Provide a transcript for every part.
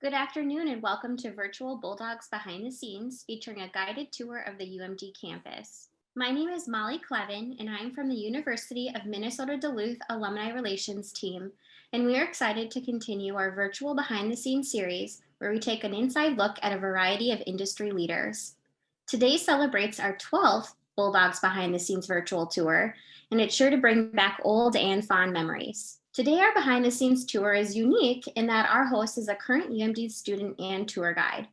Good afternoon and welcome to virtual Bulldogs Behind the Scenes featuring a guided tour of the UMD campus. My name is Molly Clevin and I'm from the University of Minnesota Duluth Alumni Relations team, and we are excited to continue our virtual behind the scenes series where we take an inside look at a variety of industry leaders. Today celebrates our 12th Bulldogs Behind the Scenes virtual tour, and it's sure to bring back old and fond memories. Today, our behind the scenes tour is unique in that our host is a current UMD student and tour guide.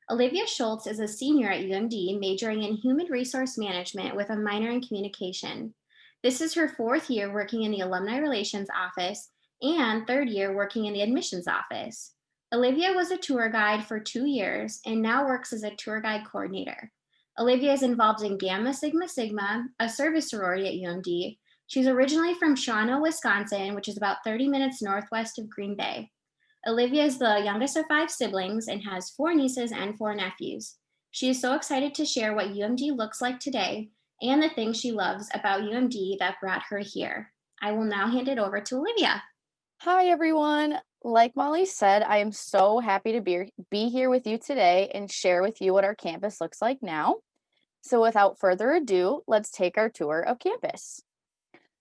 Olivia Schultz is a senior at UMD, majoring in human resource management with a minor in communication. This is her fourth year working in the Alumni Relations office and third year working in the admissions office. Olivia was a tour guide for 2 years and now works as a tour guide coordinator. Olivia is involved in Gamma Sigma Sigma, a service sorority at UMD. She's originally from Shawano, Wisconsin, which is about 30 minutes northwest of Green Bay. Olivia is the youngest of five siblings and has four nieces and four nephews. She is so excited to share what UMD looks like today and the things she loves about UMD that brought her here. I will now hand it over to Olivia. Hi, everyone. Like Molly said, I am so happy to be here with you today and share with you what our campus looks like now. So without further ado, let's take our tour of campus.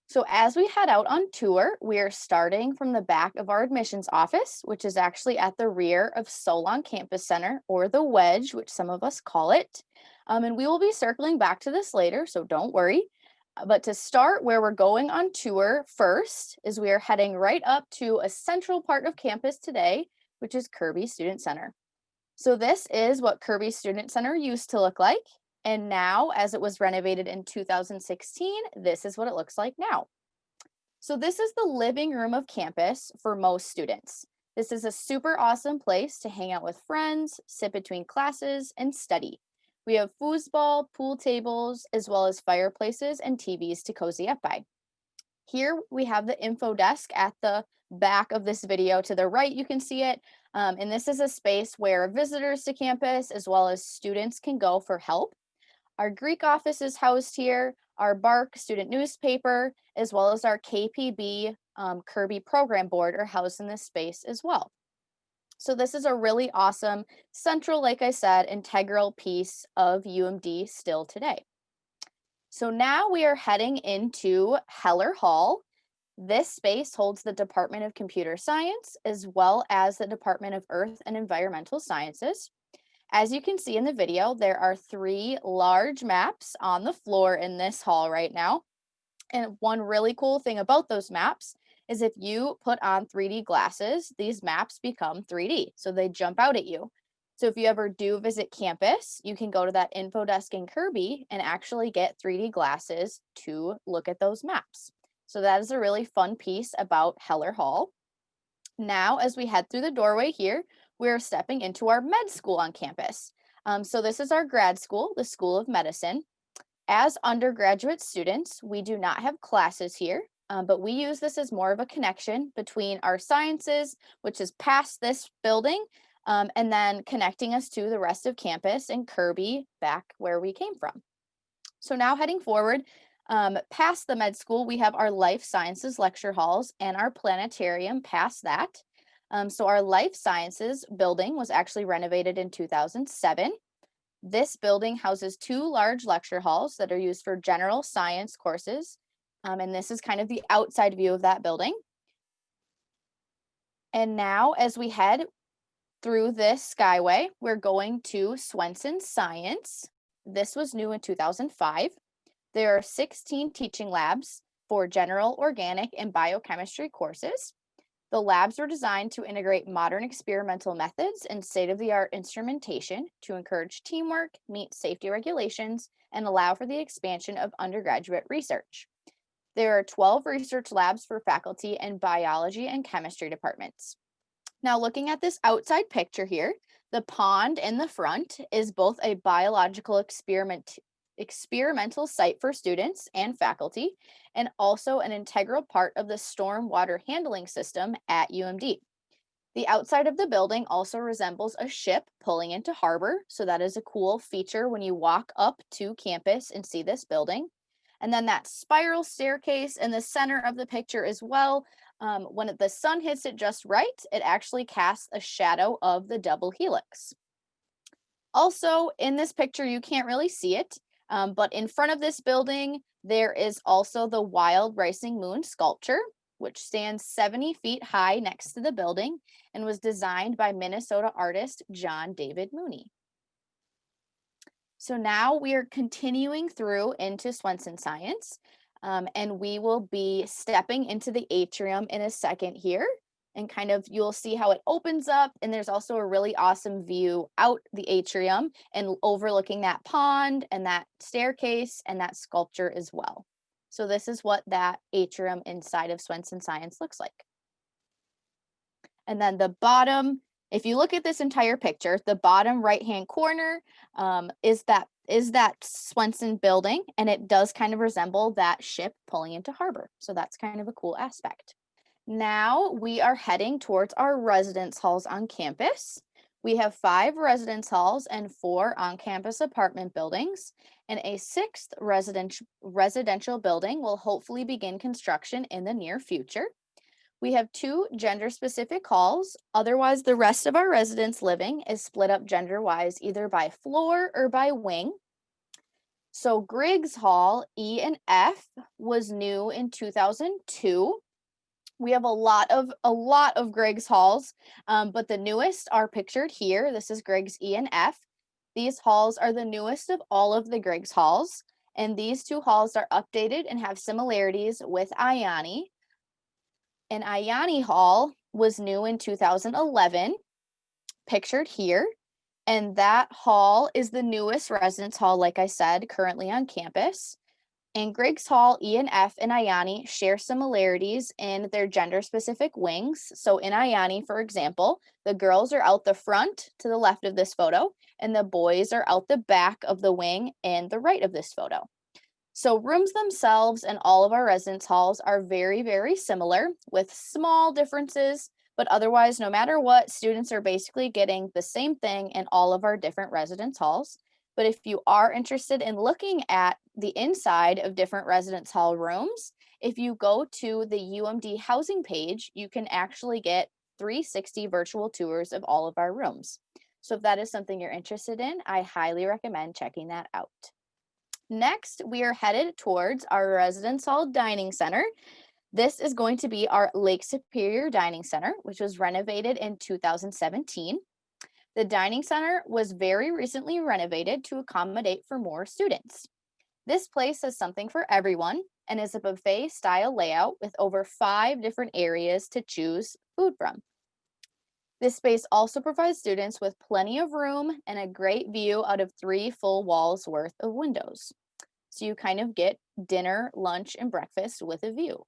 So as we head out on tour, we are starting from the back of our admissions office, which is actually at the rear of Solon Campus Center, or the Wedge, which some of us call it. And we will be circling back to this later, so don't worry. But to start, where we're going on tour first is we are heading right up to a central part of campus today, which is Kirby Student Center. So this is what Kirby Student Center used to look like. And now, as it was renovated in 2016, this is what it looks like now. So this is the living room of campus for most students. This is a super awesome place to hang out with friends, sit between classes, and study. We have foosball, pool tables, as well as fireplaces and TVs to cozy up by. Here we have the info desk at the back of this video. To the right, you can see it. And this is a space where visitors to campus, as well as students, can go for help. Our Greek office is housed here, our BARC student newspaper, as well as our KPB Kirby program board are housed in this space as well. So this is a really awesome central, like I said, integral piece of UMD still today. So now we are heading into Heller Hall. This space holds the Department of Computer Science, as well as the Department of Earth and Environmental Sciences. As you can see in the video, there are 3 large maps on the floor in this hall right now. And one really cool thing about those maps is if you put on 3D glasses, these maps become 3D, so they jump out at you. So if you ever do visit campus, you can go to that info desk in Kirby and actually get 3D glasses to look at those maps. So that is a really fun piece about Heller Hall. Now, as we head through the doorway here, we're stepping into our med school on campus. So this is our grad school, the School of Medicine. As undergraduate students, we do not have classes here, but we use this as more of a connection between our sciences, which is past this building, and then connecting us to the rest of campus and Kirby back where we came from. So now heading forward, past the med school, we have our life sciences lecture halls and our planetarium past that. So our life sciences building was actually renovated in 2007. This building houses 2 large lecture halls that are used for general science courses. And this is kind of the outside view of that building. And now as we head through this skyway, we're going to Swenson Science. This was new in 2005. There are 16 teaching labs for general, organic, and biochemistry courses. The labs were designed to integrate modern experimental methods and state-of-the-art instrumentation to encourage teamwork, meet safety regulations, and allow for the expansion of undergraduate research. There are 12 research labs for faculty in biology and chemistry departments. Now, looking at this outside picture here, the pond in the front is both a biological experimental site for students and faculty, and also an integral part of the storm water handling system at UMD. The outside of the building also resembles a ship pulling into harbor, so that is a cool feature when you walk up to campus and see this building. And then that spiral staircase in the center of the picture as well When the sun hits it just right, it actually casts a shadow of the double helix. Also, in this picture, you can't really see it, but in front of this building, there is also the Wild Rising Moon sculpture, which stands 70 feet high next to the building and was designed by Minnesota artist John David Mooney. So now we are continuing through into Swenson Science, and we will be stepping into the atrium in a second here. And kind of you'll see how it opens up, and there's also a really awesome view out the atrium and overlooking that pond and that staircase and that sculpture as well. So this is what that atrium inside of Swenson Science looks like. And then the bottom, if you look at this entire picture, the bottom right-hand corner is that Swenson building, and it does kind of resemble that ship pulling into harbor. So that's kind of a cool aspect. Now we are heading towards our residence halls on campus. We have 5 residence halls and 4 on-campus apartment buildings, and a 6th residential building will hopefully begin construction in the near future. We have 2 gender-specific halls. Otherwise, the rest of our residence living is split up gender-wise, either by floor or by wing. So Griggs Hall, E and F, was new in 2002. We have a lot of Griggs halls, but the newest are pictured here. This is Griggs E and F. These halls are the newest of all of the Griggs halls, and these 2 halls are updated and have similarities with Iani. And Iani Hall was new in 2011, pictured here, and that hall is the newest residence hall, like I said, currently on campus. And Griggs Hall, E and F, and Iani share similarities in their gender-specific wings. So in Iani, for example, the girls are out the front to the left of this photo, and the boys are out the back of the wing and the right of this photo. So rooms themselves and all of our residence halls are very, very similar with small differences, but otherwise, no matter what, students are basically getting the same thing in all of our different residence halls. But if you are interested in looking at the inside of different residence hall rooms, if you go to the UMD housing page, you can actually get 360 virtual tours of all of our rooms. So if that is something you're interested in, I highly recommend checking that out. Next, we are headed towards our residence hall dining center. This is going to be our Lake Superior Dining Center, which was renovated in 2017. The dining center was very recently renovated to accommodate for more students. This place has something for everyone and is a buffet style layout with over 5 different areas to choose food from. This space also provides students with plenty of room and a great view out of 3 full walls worth of windows. So you kind of get dinner, lunch, and breakfast with a view.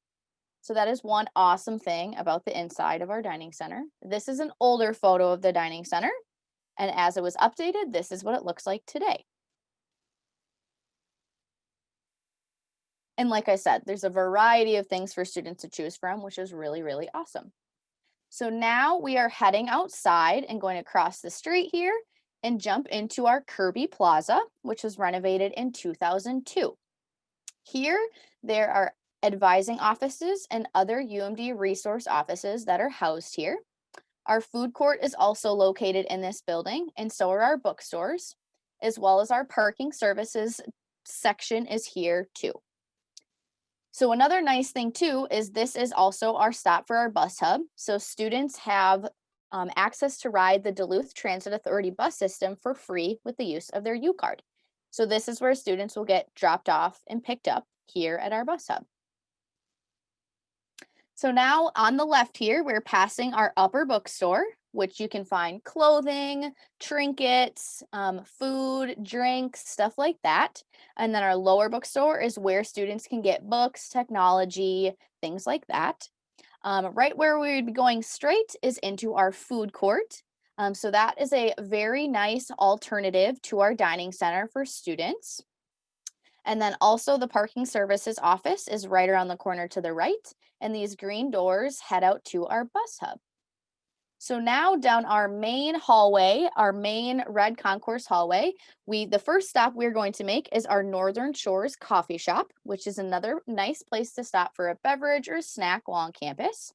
So that is one awesome thing about the inside of our dining center. This is an older photo of the dining center, and as it was updated, this is what it looks like today. And like I said, there's a variety of things for students to choose from, which is really, really awesome. So now we are heading outside and going to cross the street here and jump into our Kirby Plaza, which was renovated in 2002. Here, there are advising offices and other UMD resource offices that are housed here. Our food court is also located in this building, and so are our bookstores, as well as our parking services section is here too. So another nice thing too is this is also our stop for our bus hub. So students have access to ride the Duluth Transit Authority bus system for free with the use of their U card. So this is where students will get dropped off and picked up here at our bus hub. So now on the left here, we're passing our upper bookstore, which you can find clothing, trinkets, food, drinks, stuff like that. And then our lower bookstore is where students can get books, technology, things like that. Right where we would be going straight is into our food court. So that is a very nice alternative to our dining center for students. And then also the parking services office is right around the corner to the right. And these green doors head out to our bus hub. So now down our main hallway, our main red concourse hallway, the first stop we're going to make is our Northern Shores Coffee Shop, which is another nice place to stop for a beverage or snack while on campus.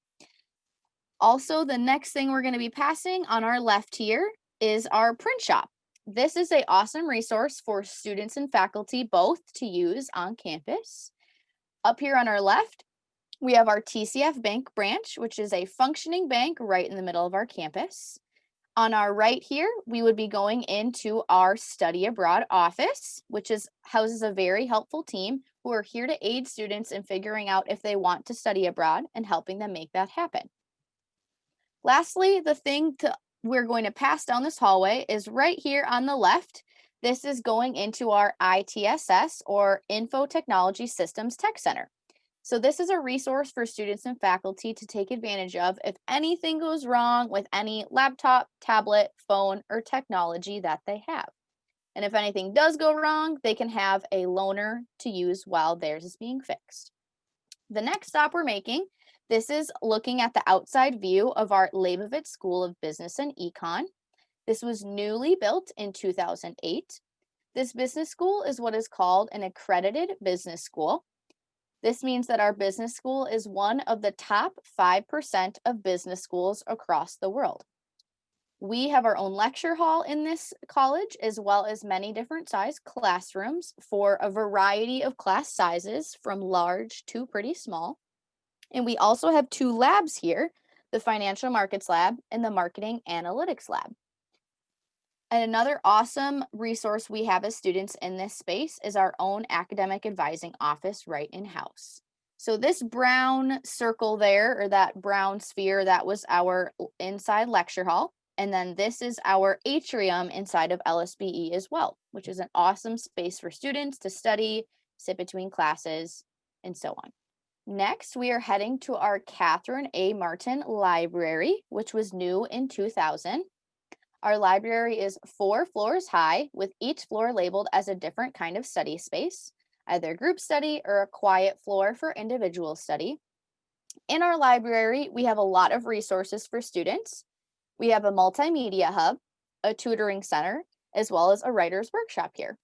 Also, the next thing we're going to be passing on our left here is our print shop. This is an awesome resource for students and faculty both to use on campus. Up here on our left, we have our TCF Bank branch, which is a functioning bank right in the middle of our campus. On our right here, we would be going into our study abroad office, which houses a very helpful team who are here to aid students in figuring out if they want to study abroad and helping them make that happen. Lastly, we're going to pass down this hallway is right here on the left. This is going into our ITSS, or Info Technology Systems Tech Center. So this is a resource for students and faculty to take advantage of if anything goes wrong with any laptop, tablet, phone, or technology that they have. And if anything does go wrong, they can have a loaner to use while theirs is being fixed. The next stop we're making, this is looking at the outside view of our Leibovitz School of Business and Econ. This was newly built in 2008. This business school is what is called an accredited business school. This means that our business school is one of the top 5% of business schools across the world. We have our own lecture hall in this college, as well as many different size classrooms for a variety of class sizes, from large to pretty small. And we also have 2 labs here, the Financial Markets Lab and the Marketing Analytics Lab. And another awesome resource we have as students in this space is our own academic advising office right in-house. So this brown circle there, or that brown sphere, that was our inside lecture hall. And then this is our atrium inside of LSBE as well, which is an awesome space for students to study, sit between classes, and so on. Next, we are heading to our Katherine A. Martin Library, which was new in 2000. Our library is 4 floors high, with each floor labeled as a different kind of study space, either group study or a quiet floor for individual study. In our library, we have a lot of resources for students. We have a multimedia hub, a tutoring center, as well as a writer's workshop here.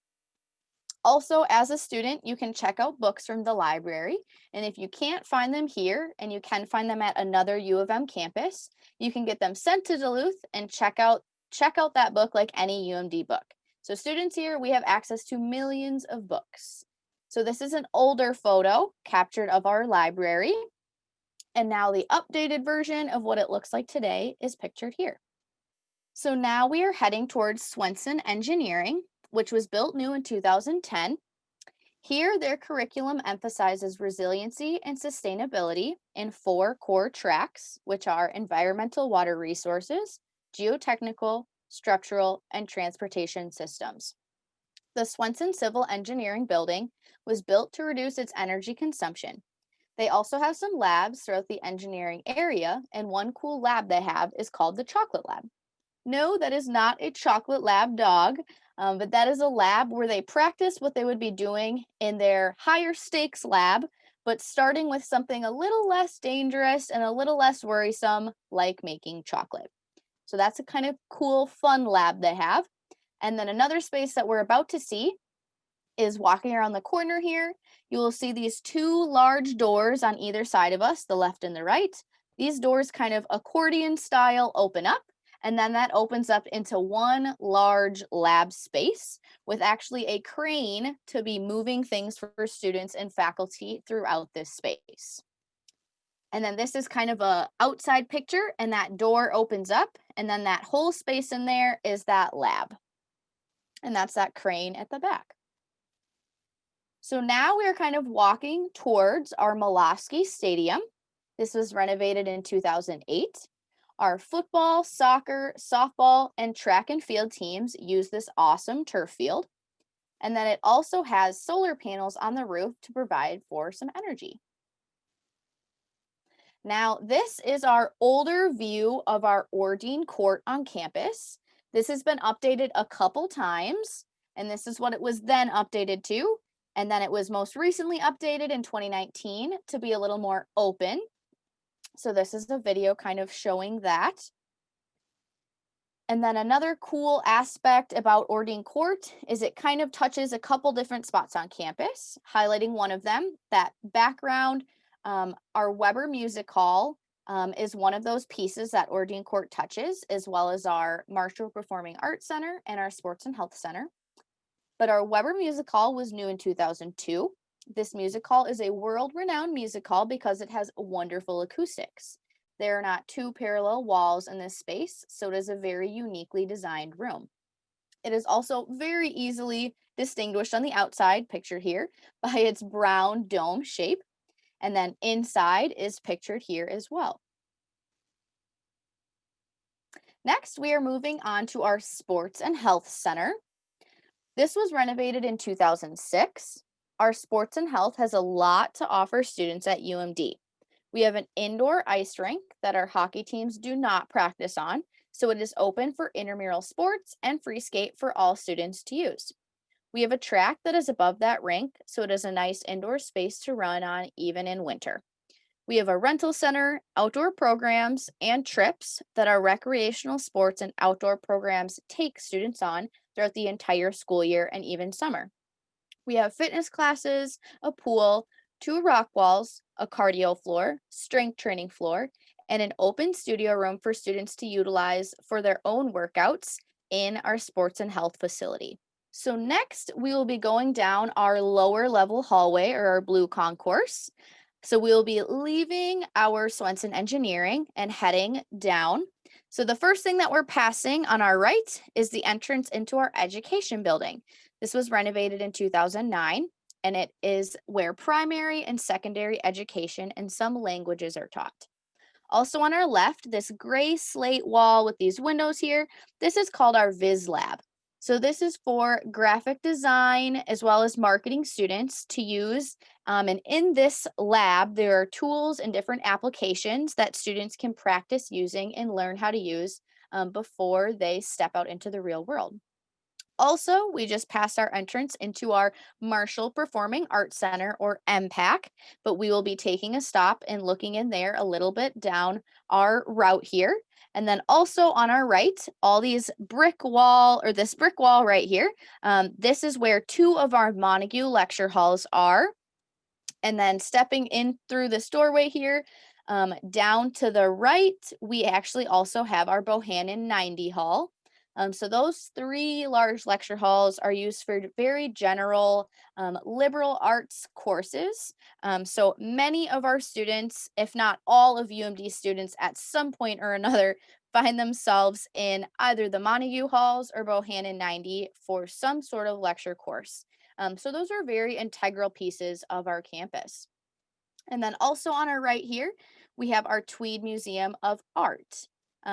Also, as a student, you can check out books from the library, and if you can't find them here and you can find them at another U of M campus, you can get them sent to Duluth and check out that book like any UMD book. So students here, we have access to millions of books. So this is an older photo captured of our library. And now the updated version of what it looks like today is pictured here. So now we are heading towards Swenson Engineering, which was built new in 2010. Here, their curriculum emphasizes resiliency and sustainability in 4 core tracks, which are environmental water resources, geotechnical, structural, and transportation systems. The Swenson Civil Engineering building was built to reduce its energy consumption. They also have some labs throughout the engineering area, and one cool lab they have is called the Chocolate Lab. No, that is not a chocolate lab dog, but that is a lab where they practice what they would be doing in their higher stakes lab, but starting with something a little less dangerous and a little less worrisome, like making chocolate. So that's a kind of cool, fun lab they have. And then another space that we're about to see is walking around the corner here. You will see these 2 large doors on either side of us, the left and the right. These doors kind of accordion style open up, and then that opens up into one large lab space with actually a crane to be moving things for students and faculty throughout this space. And then this is kind of a outside picture, and that door opens up, and then that whole space in there is that lab. And that's that crane at the back. So now we're kind of walking towards our Malavsky Stadium. This was renovated in 2008. Our football, soccer, softball, and track and field teams use this awesome turf field. And then it also has solar panels on the roof to provide for some energy. Now, this is our older view of our Ordine Court on campus. This has been updated a couple times, and this is what it was then updated to. And then it was most recently updated in 2019 to be a little more open. So this is the video kind of showing that. And then another cool aspect about Ordine Court is it kind of touches a couple different spots on campus, highlighting one of them, that background. Our Weber Music Hall is one of those pieces that Ordine Court touches, as well as our Marshall Performing Arts Center and our Sports and Health Center. But our Weber Music Hall was new in 2002. This music hall is a world-renowned music hall because it has wonderful acoustics. There are not two parallel walls in this space, so it is a very uniquely designed room. It is also very easily distinguished on the outside, pictured here, by its brown dome shape, and then inside is pictured here as well. Next, we are moving on to our Sports and Health Center. This was renovated in 2006. Our Sports and Health has a lot to offer students at UMD. We have an indoor ice rink that our hockey teams do not practice on, so it is open for intramural sports and free skate for all students to use. We have a track that is above that rink, so it is a nice indoor space to run on even in winter. We have a rental center, outdoor programs, and trips that our recreational sports and outdoor programs take students on throughout the entire school year and even summer. We have fitness classes, a pool, 2 rock walls, a cardio floor, strength training floor, and an open studio room for students to utilize for their own workouts in our sports and health facility. So next, we will be going down our lower level hallway or our blue concourse. So we'll be leaving our Swenson Engineering and heading down. So the first thing that we're passing on our right is the entrance into our education building. This was renovated in 2009, and it is where primary and secondary education and some languages are taught. Also on our left, this gray slate wall with these windows here, this is called our Viz Lab. So this is for graphic design as well as marketing students to use. And in this lab, there are tools and different applications that students can practice using and learn how to use before they step out into the real world. Also, we just passed our entrance into our Marshall Performing Arts Center or MPAC, but we will be taking a stop and looking in there a little bit down our route here. And then also on our right, all these brick wall or this brick wall right here, this is where 2 of our Montague lecture halls are. And then stepping in through this doorway here, down to the right, we actually also have our Bohannon 90 Hall. So those 3 large lecture halls are used for very general liberal arts courses. So many of our students, if not all of UMD students at some point or another, find themselves in either the Montague halls or Bohannon 90 for some sort of lecture course. So those are very integral pieces of our campus. And then also on our right here, we have our Tweed Museum of Art,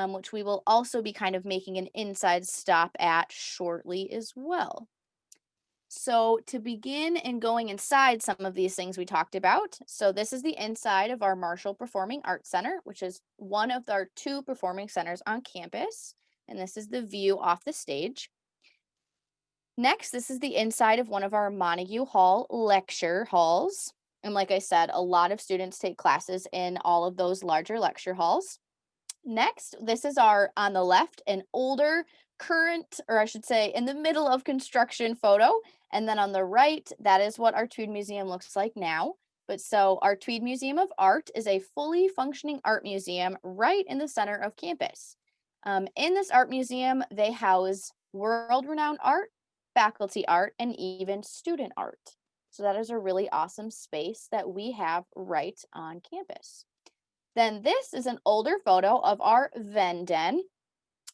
which we will also be kind of making an inside stop at shortly as well. So to begin and going inside some of these things we talked about, so this is the inside of our Marshall Performing Arts Center, which is one of our 2 performing centers on campus. And this is the view off the stage. Next, this is the inside of one of our Montague Hall lecture halls. And like I said, a lot of students take classes in all of those larger lecture halls. Next, this is our, on the left, an older current, or I should say in the middle of construction photo. And then on the right, that is what our Tweed Museum looks like now. But so our Tweed Museum of Art is a fully functioning art museum right in the center of campus. In this art museum, they house world-renowned art, faculty art, and even student art. So that is a really awesome space that we have right on campus. Then this is an older photo of our Venden.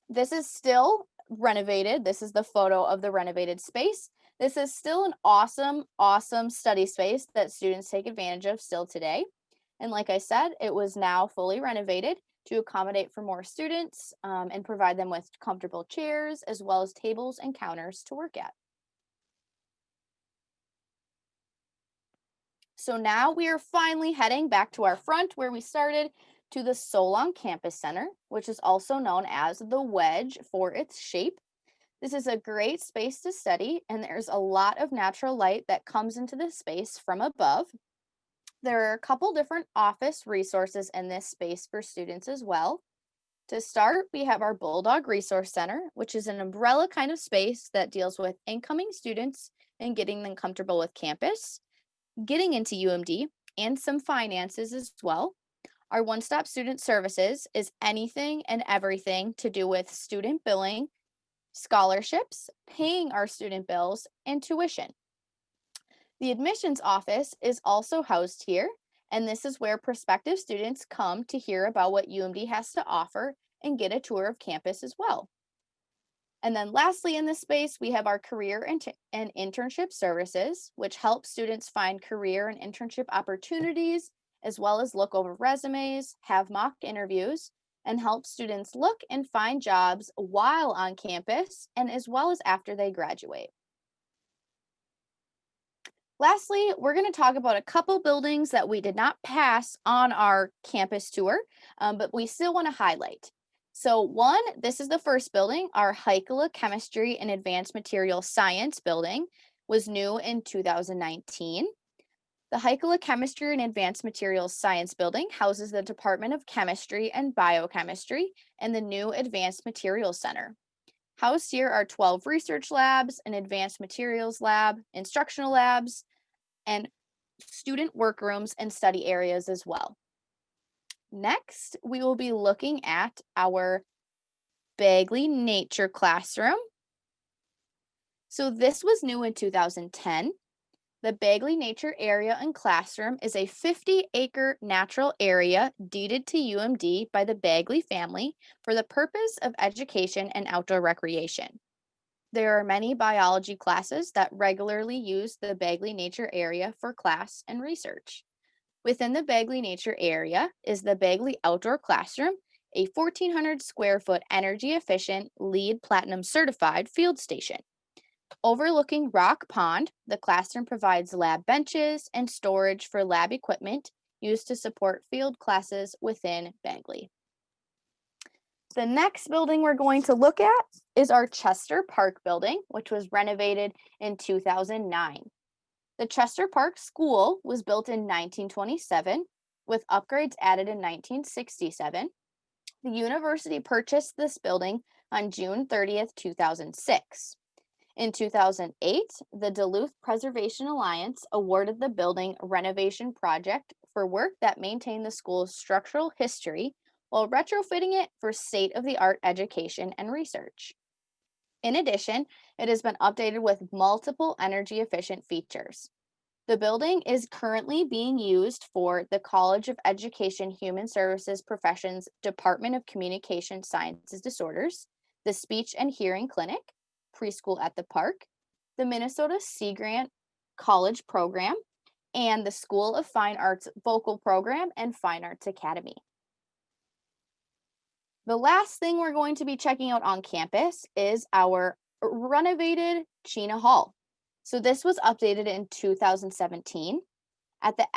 This is still renovated. This is the photo of the renovated space. This is still an awesome, awesome study space that students take advantage of still today. And like I said, it was now fully renovated to accommodate for more students and provide them with comfortable chairs as well as tables and counters to work at. So now we are finally heading back to our front where we started to the Solon Campus Center, which is also known as the Wedge for its shape. This is a great space to study, and there's a lot of natural light that comes into this space from above. There are a couple different office resources in this space for students as well. To start, we have our Bulldog Resource Center, which is an umbrella kind of space that deals with incoming students and getting them comfortable with campus, getting into UMD, and some finances as well. Our one-stop student services is anything and everything to do with student billing, scholarships, paying our student bills, and tuition. The admissions office is also housed here, and this is where prospective students come to hear about what UMD has to offer and get a tour of campus as well. And then lastly, in this space, we have our career and internship services, which help students find career and internship opportunities, as well as look over resumes, have mock interviews, and help students look and find jobs while on campus and as well as after they graduate. Lastly, we're going to talk about a couple buildings that we did not pass on our campus tour, but we still want to highlight. So one, this is the first building, our Heikkila Chemistry and Advanced Material Science building was new in 2019. The Heikkila Chemistry and Advanced Materials Science building houses the Department of Chemistry and Biochemistry and the new Advanced Materials Center. Housed here are 12 research labs, an advanced materials lab, instructional labs, and student workrooms and study areas as well. Next, we will be looking at our Bagley Nature Classroom. So this was new in 2010. The Bagley Nature Area and Classroom is a 50-acre natural area deeded to UMD by the Bagley family for the purpose of education and outdoor recreation. There are many biology classes that regularly use the Bagley Nature Area for class and research. Within the Bagley Nature Area is the Bagley Outdoor Classroom, a 1,400 square foot energy efficient LEED Platinum certified field station. Overlooking Rock Pond, the classroom provides lab benches and storage for lab equipment used to support field classes within Bagley. The next building we're going to look at is our Chester Park building, which was renovated in 2009. The Chester Park School was built in 1927, with upgrades added in 1967. The university purchased this building on June 30th, 2006. In 2008, the Duluth Preservation Alliance awarded the building renovation project for work that maintained the school's structural history while retrofitting it for state-of-the-art education and research. In addition, it has been updated with multiple energy-efficient features. The building is currently being used for the College of Education Human Services Professions Department of Communication Sciences Disorders, the Speech and Hearing Clinic, Preschool at the Park, the Minnesota Sea Grant College Program, and the School of Fine Arts Vocal Program and Fine Arts Academy. The last thing we're going to be checking out on campus is our renovated Chena Hall. So this was updated in 2017. At the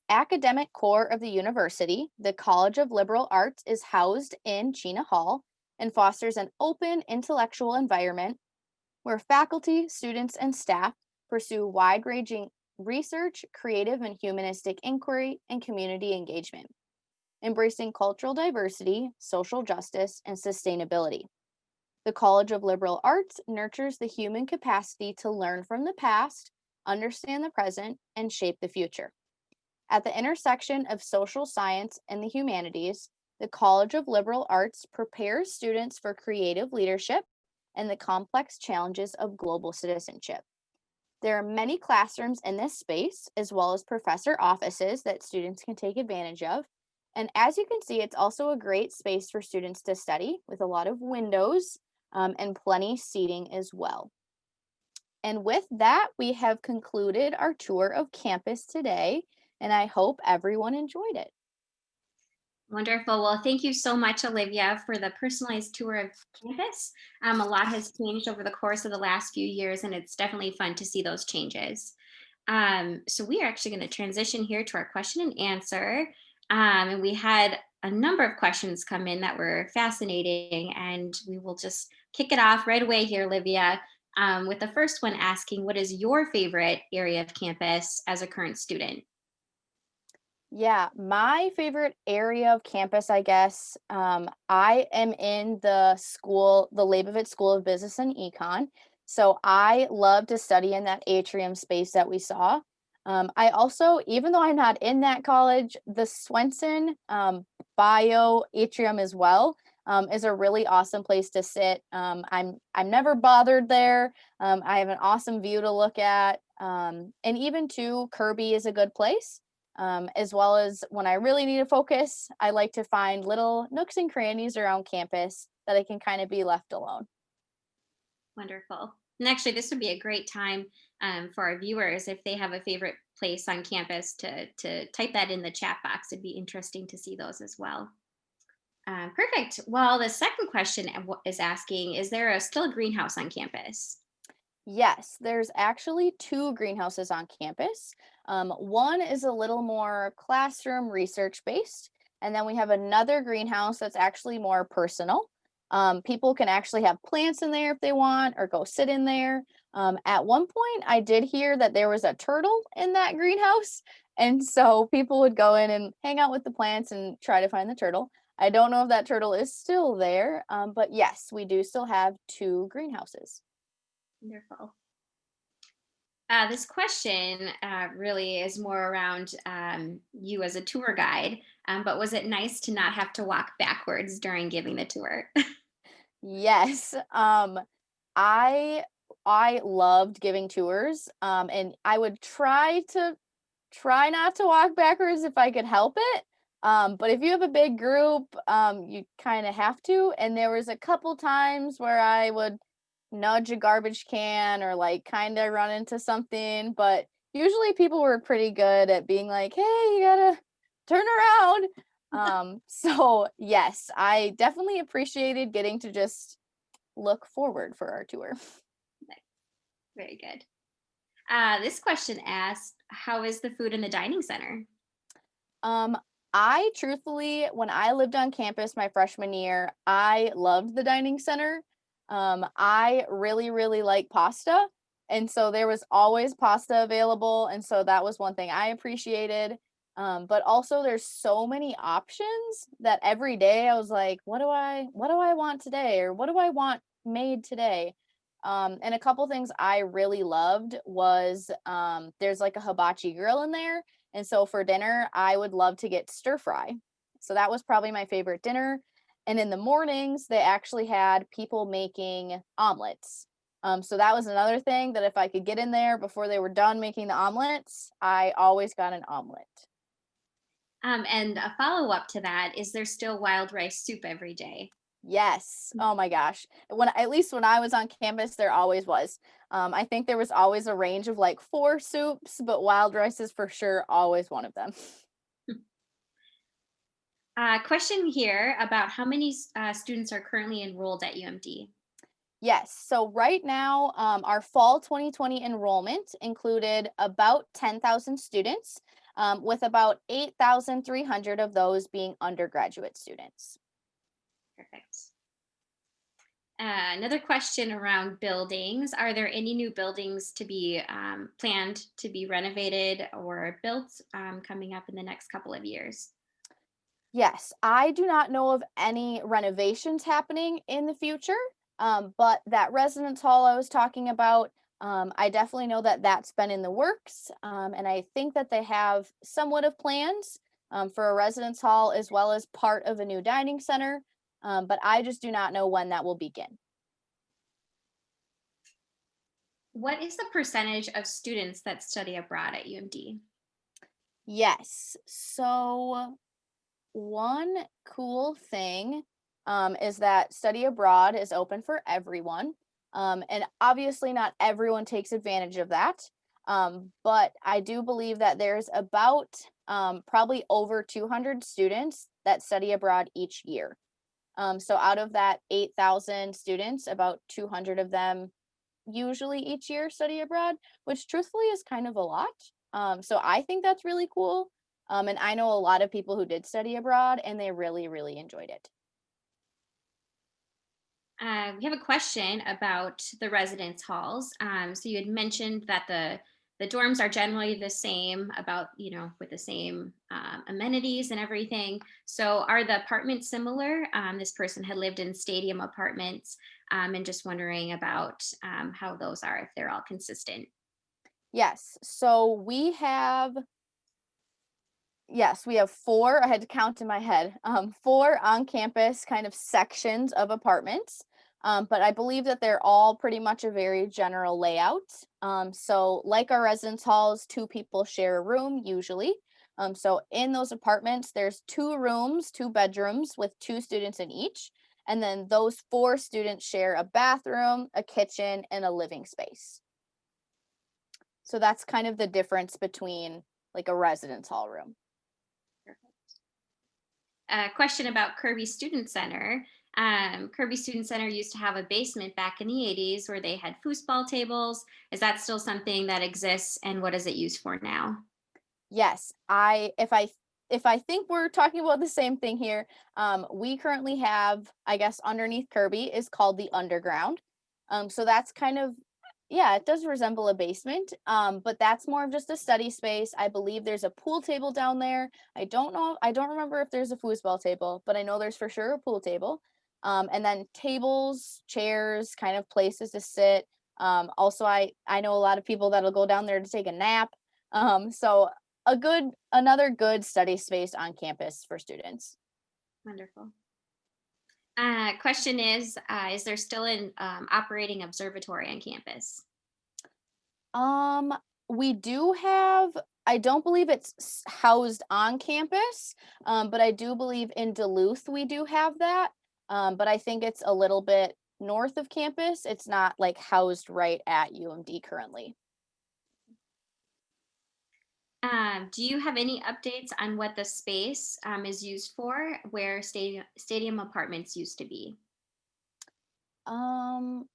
academic core of the university, the College of Liberal Arts is housed in Chena Hall and fosters an open intellectual environment where faculty, students, and staff pursue wide-ranging research, creative and humanistic inquiry, and community engagement, embracing cultural diversity, social justice, and sustainability. The College of Liberal Arts nurtures the human capacity to learn from the past, understand the present, and shape the future. At the intersection of social science and the humanities, the College of Liberal Arts prepares students for creative leadership and the complex challenges of global citizenship. There are many classrooms in this space, as well as professor offices that students can take advantage of. And as you can see, it's also a great space for students to study with a lot of windows and plenty seating as well. And with that, we have concluded our tour of campus today, and I hope everyone enjoyed it. Wonderful. Well, thank you so much, Olivia, for the personalized tour of campus. A lot has changed over the course of the last few years, and it's definitely fun to see those changes. So we are actually going to transition here to our question and answer. And we had a number of questions come in that were fascinating, and we will just kick it off right away here, Olivia, with the first one asking, what is your favorite area of campus as a current student? Yeah, my favorite area of campus, I guess, I am in the Leibovitz School of Business and Econ. So I love to study in that atrium space that we saw. I also, even though I'm not in that college, the Swenson Bio Atrium as well is a really awesome place to sit. I'm never bothered there. I have an awesome view to look at, and even too, Kirby is a good place. As well as when I really need to focus, I like to find little nooks and crannies around campus that I can kind of be left alone. Wonderful. And actually, this would be a great time for our viewers if they have a favorite place on campus to type that in the chat box. It'd be interesting to see those as well. Perfect. Well, the second question is asking, is there still a greenhouse on campus? Yes, there's actually two greenhouses on campus. One is a little more classroom research based, and then we have another greenhouse that's actually more personal. People can actually have plants in there if they want, or go sit in there. At one point, I did hear that there was a turtle in that greenhouse, and so people would go in and hang out with the plants and try to find the turtle. I don't know if that turtle is still there, but yes, we do still have two greenhouses. Wonderful. This question really is more around you as a tour guide, but was it nice to not have to walk backwards during giving the tour? Yes. I I loved giving tours. And I would try not to walk backwards if I could help it. But if you have a big group, you kind of have to. And there was a couple times where I would nudge a garbage can or like kind of run into something, but usually people were pretty good at being like, "Hey, you gotta turn around." So yes, I definitely appreciated getting to just look forward for our tour. Very good. This question asked, how is the food in the dining center? Um, I truthfully, when I lived on campus my freshman year, I loved the dining center. I really, really like pasta. And so there was always pasta available. And so that was one thing I appreciated. But also there's so many options that every day I was like, what do I want today? Or what do I want made today? And a couple things I really loved was there's like a hibachi grill in there, and so for dinner, I would love to get stir fry. So that was probably my favorite dinner. And in the mornings, they actually had people making omelets. So that was another thing that if I could get in there before they were done making the omelets, I always got an omelet. And a follow up to that, is there still wild rice soup every day? Yes. Oh my gosh. At least when I was on campus, there always was. I think there was always a range of like four soups, but wild rice is for sure always one of them. Question here about how many students are currently enrolled at UMD? Yes. So right now, our fall 2020 enrollment included about 10,000 students, with about 8,300 of those being undergraduate students. Perfect. Another question around buildings. Are there any new buildings to be planned to be renovated or built coming up in the next couple of years? Yes, I do not know of any renovations happening in the future, but that residence hall I was talking about, I definitely know that that's been in the works, and I think that they have somewhat of plans for a residence hall as well as part of a new dining center, but I just do not know when that will begin. What is the percentage of students that study abroad at UMD? Yes, so one cool thing is that study abroad is open for everyone. And obviously, not everyone takes advantage of that. But I do believe that there's about probably over 200 students that study abroad each year. So out of that 8,000 students, about 200 of them usually each year study abroad, which truthfully is kind of a lot. So I think that's really cool. And I know a lot of people who did study abroad and they really, really enjoyed it. We have a question about the residence halls. So you had mentioned that the the dorms are generally the same, about, with the same amenities and everything. So are the apartments similar? This person had lived in stadium apartments, and just wondering about how those are, if they're all consistent. Yes. So we have four, I had to count in my head, four on campus kind of sections of apartments. But I believe that they're all pretty much a very general layout. So like our residence halls, two people share a room usually. So in those apartments, there's two rooms, two bedrooms with two students in each. And then those four students share a bathroom, a kitchen, and a living space. So that's kind of the difference between like a residence hall room. A question about Kirby Student Center. Kirby Student Center used to have a basement back in the 80s where they had foosball tables. Is that still something that exists, and what is it used for now? Yes, if I think we're talking about the same thing here, we currently have, I guess, underneath Kirby is called the underground. So that's kind of, yeah, it does resemble a basement, but that's more of just a study space. I believe there's a pool table down there. I don't remember if there's a foosball table, but I know there's for sure a pool table. And then tables, chairs, kind of places to sit. Also, I know a lot of people that'll go down there to take a nap. So another good study space on campus for students. Wonderful. Question is there still an operating observatory on campus? Um, we do have, I don't believe it's housed on campus, but I do believe in Duluth we do have that. But I think it's a little bit north of campus. It's not like housed right at UMD currently. Do you have any updates on what the space is used for, where stadium apartments used to be? Um,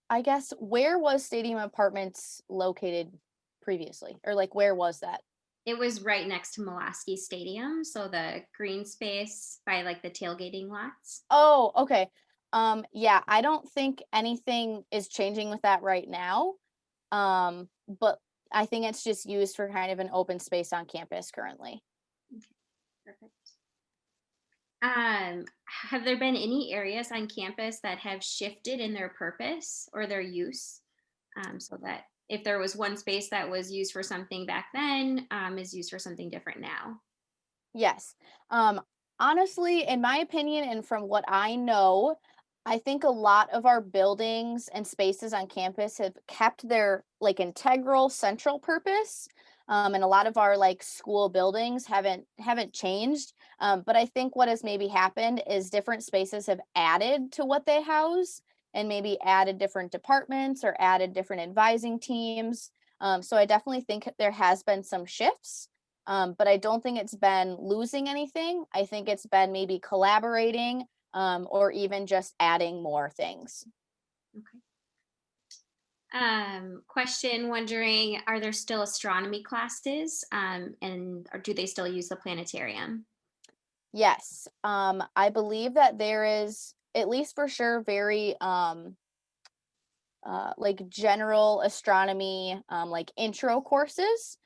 I guess where was Stadium Apartments located previously? Or like where was that? It was right next to Malavsky Stadium, so the green space by like the tailgating lots. Oh, okay. Yeah, I don't think anything is changing with that right now. But I think it's just used for kind of an open space on campus currently. Okay, perfect. Have there been any areas on campus that have shifted in their purpose or their use? So that if there was one space that was used for something back then, is used for something different now. Yes. Um, Honestly, in my opinion, and from what I know, I think a lot of our buildings and spaces on campus have kept their like integral central purpose. And a lot of our like school buildings haven't changed. But I think what has maybe happened is different spaces have added to what they house and maybe added different departments or added different advising teams. So I definitely think there has been some shifts. But I don't think it's been losing anything. I think it's been maybe collaborating, or even just adding more things. Okay. Question wondering, are there still astronomy classes? And or do they still use the planetarium? Yes, I believe that there is, at least for sure, very like general astronomy, like intro courses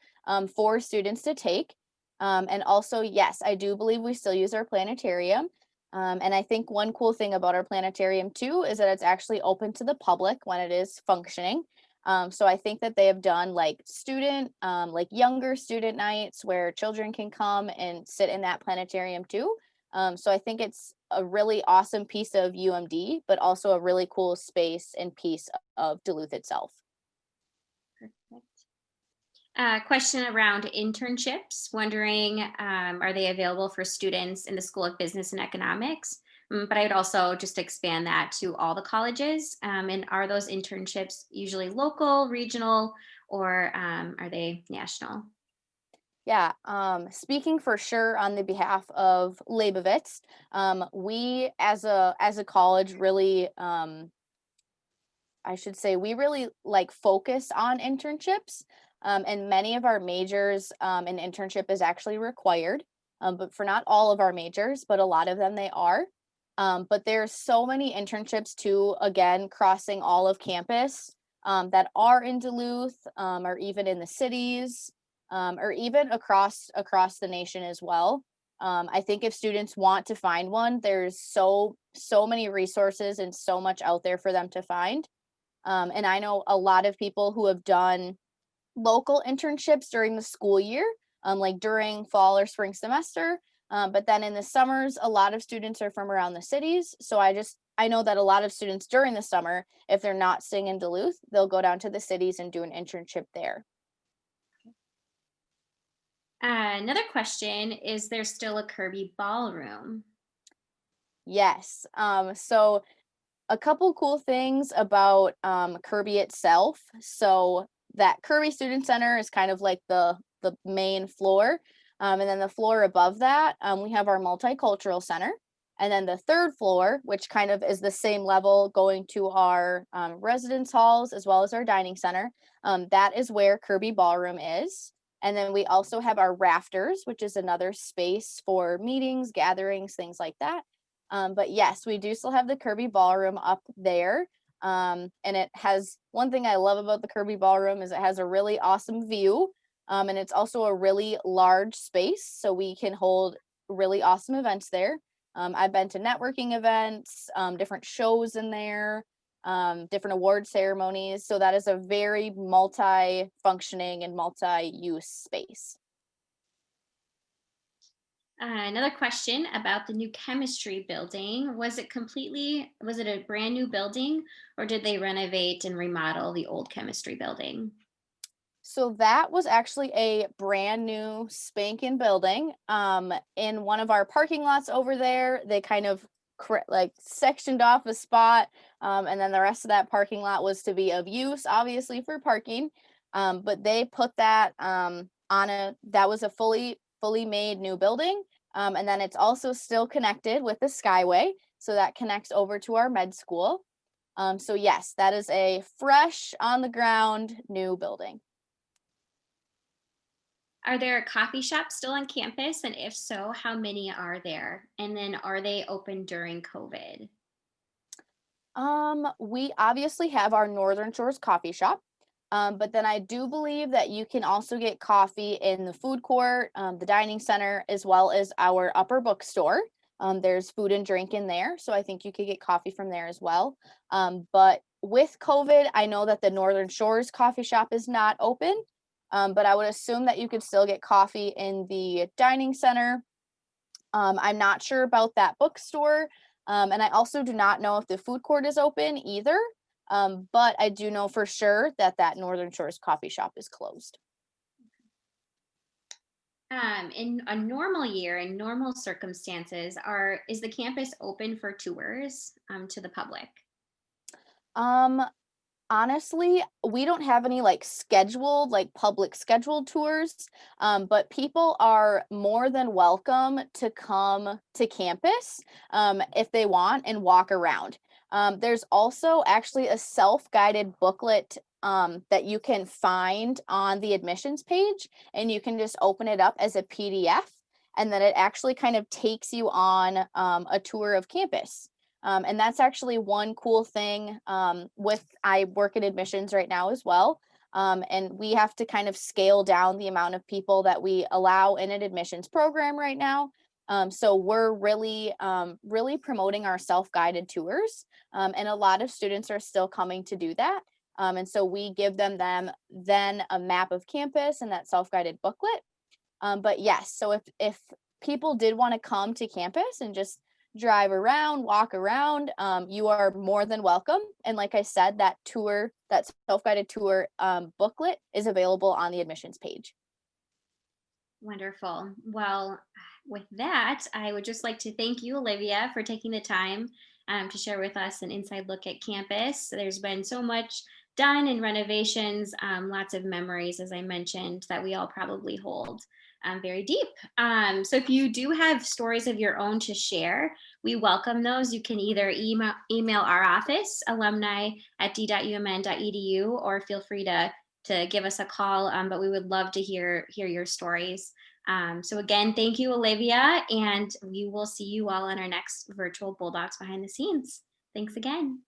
for students to take. And also, yes, I do believe we still use our planetarium. And I think one cool thing about our planetarium too is that it's actually open to the public when it is functioning. So I think that they have done like like younger student nights where children can come and sit in that planetarium too. So I think it's a really awesome piece of UMD, but also a really cool space and piece of Duluth itself. Perfect. Question around internships. Wondering, are they available for students in the School of Business and Economics? But I would also just expand that to all the colleges. And are those internships usually local, regional, or are they national? Yeah, speaking for sure on the behalf of Leibovitz, we as a college really, I should say, we really like focus on internships, and many of our majors, an internship is actually required, but for not all of our majors, but a lot of them they are. But there's so many internships too, again, crossing all of campus. that are in Duluth, or even in the cities, or even across the nation as well. I think if students want to find one, there's so many resources and so much out there for them to find. And I know a lot of people who have done local internships during the school year, like during fall or spring semester. But then in the summers, a lot of students are from around the cities. So I know that a lot of students during the summer, if they're not staying in Duluth, they'll go down to the cities and do an internship there. Another question, is there still a Kirby Ballroom? Yes. So a couple cool things about Kirby itself. So that Kirby Student Center is kind of like the main floor. And then the floor above that, we have our multicultural center. And then the third floor, which kind of is the same level going to our residence halls as well as our dining center, that is where Kirby Ballroom is. And then we also have our rafters, which is another space for meetings, gatherings, things like that. But yes, we do still have the Kirby Ballroom up there. And it has one thing I love about the Kirby Ballroom is it has a really awesome view. And it's also a really large space, so we can hold really awesome events there. I've been to networking events, different shows in there, different award ceremonies. So that is a very multi-functioning and multi-use space. Another question about the new chemistry building. Was it a brand new building, or did they renovate and remodel the old chemistry building? So that was actually a brand new spanking building. In one of our parking lots over there, they kind of like sectioned off a spot, and then the rest of that parking lot was to be of use, obviously for parking. But they put that that was a fully made new building, and then it's also still connected with the Skyway, so that connects over to our med school. So yes, that is a fresh on the ground new building. Are there coffee shops still on campus? And if so, how many are there? And then are they open during COVID? We obviously have our Northern Shores coffee shop. But then I do believe that you can also get coffee in the food court, the dining center, as well as our upper bookstore. There's food and drink in there, so I think you could get coffee from there as well. But with COVID, I know that the Northern Shores coffee shop is not open, but I would assume that you could still get coffee in the dining center. I'm not sure about that bookstore. And I also do not know if the food court is open either. But I do know for sure that that Northern Shores coffee shop is closed. In a normal year, in normal circumstances, is the campus open for tours to the public? Um, Honestly, we don't have any like public scheduled tours, but people are more than welcome to come to campus if they want and walk around. There's also actually a self-guided booklet that you can find on the admissions page, and you can just open it up as a PDF, and then it actually kind of takes you on a tour of campus. And that's actually one cool thing I work in admissions right now as well. And we have to kind of scale down the amount of people that we allow in an admissions program right now. So we're really promoting our self-guided tours. And a lot of students are still coming to do that. And so we give them then a map of campus and that self-guided booklet. But yes, so if people did want to come to campus and just drive around, walk around, you are more than welcome. And like I said, that self-guided tour booklet is available on the admissions page. Wonderful. Well, with that, I would just like to thank you, Olivia, for taking the time to share with us an inside look at campus. There's been so much done in renovations, lots of memories, as I mentioned, that we all probably hold very deep. So if you do have stories of your own to share, we welcome those. You can either email our office, alumni@d.umn.edu, or feel free to give us a call, but we would love to hear your stories. So again, thank you, Olivia, and we will see you all on our next virtual Bulldogs Behind the Scenes. Thanks again.